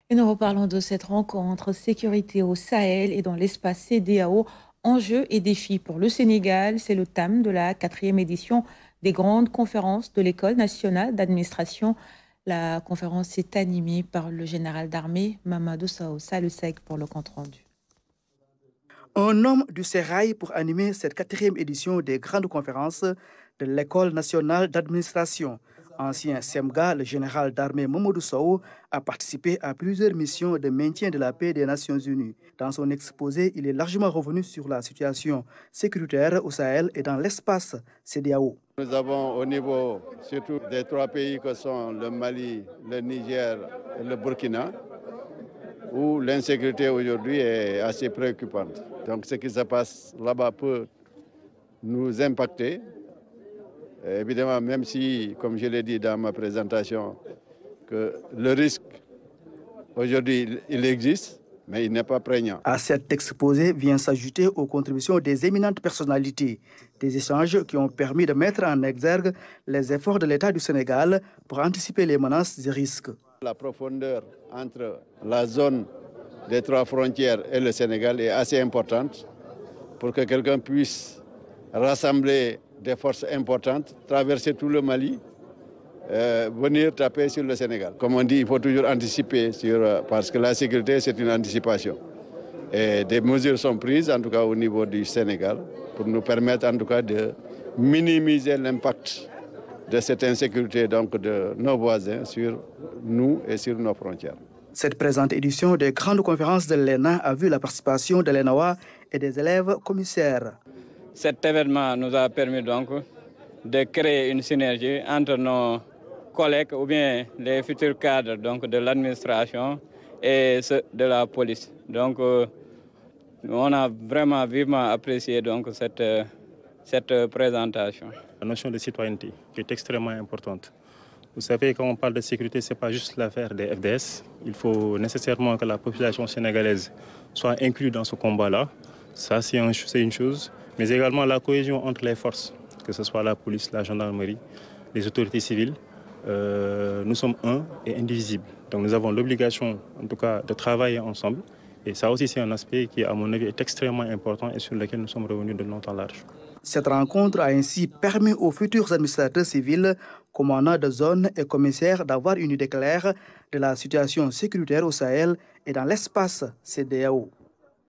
Et nous reparlons de cette rencontre sécurité au Sahel et dans l'espace CEDEAO, enjeux et défis pour le Sénégal. C'est le thème de la quatrième édition des grandes conférences de l'École nationale d'administration. La conférence est animée par le général d'armée Mamadou Saoussa Le Sec pour le compte-rendu. Un homme du sérail pour animer cette quatrième édition des grandes conférences de l'École nationale d'administration. Ancien SEMGA, le général d'armée Mamadou Sow a participé à plusieurs missions de maintien de la paix des Nations Unies. Dans son exposé, il est largement revenu sur la situation sécuritaire au Sahel et dans l'espace CEDEAO. Nous avons au niveau surtout des trois pays que sont le Mali, le Niger et le Burkina, où l'insécurité aujourd'hui est assez préoccupante. Donc ce qui se passe là-bas peut nous impacter. Évidemment, même si, comme je l'ai dit dans ma présentation, que le risque aujourd'hui il existe, mais il n'est pas prégnant. À cet exposé vient s'ajouter aux contributions des éminentes personnalités, des échanges qui ont permis de mettre en exergue les efforts de l'État du Sénégal pour anticiper les menaces et risques. La profondeur entre la zone des trois frontières et le Sénégal est assez importante pour que quelqu'un puisse rassembler des forces importantes, traverser tout le Mali, venir taper sur le Sénégal. Comme on dit, il faut toujours anticiper, parce que la sécurité, c'est une anticipation. Et des mesures sont prises, en tout cas au niveau du Sénégal, pour nous permettre en tout cas de minimiser l'impact de cette insécurité donc de nos voisins sur nous et sur nos frontières. Cette présente édition des grandes conférences de l'ENA a vu la participation de l'ENAWA et des élèves commissaires. Cet événement nous a permis donc de créer une synergie entre nos collègues ou bien les futurs cadres donc, de l'administration et ceux de la police. Donc on a vraiment vivement apprécié donc, cette présentation. La notion de citoyenneté qui est extrêmement importante. Vous savez, quand on parle de sécurité, ce n'est pas juste l'affaire des FDS. Il faut nécessairement que la population sénégalaise soit inclue dans ce combat-là. Ça, c'est une chose. Mais également la cohésion entre les forces, que ce soit la police, la gendarmerie, les autorités civiles. Nous sommes un et indivisibles. Donc nous avons l'obligation, en tout cas, de travailler ensemble. Et ça aussi, c'est un aspect qui, à mon avis, est extrêmement important et sur lequel nous sommes revenus de longtemps large. Cette rencontre a ainsi permis aux futurs administrateurs civils, commandants de zone et commissaires d'avoir une idée claire de la situation sécuritaire au Sahel et dans l'espace CEDEAO.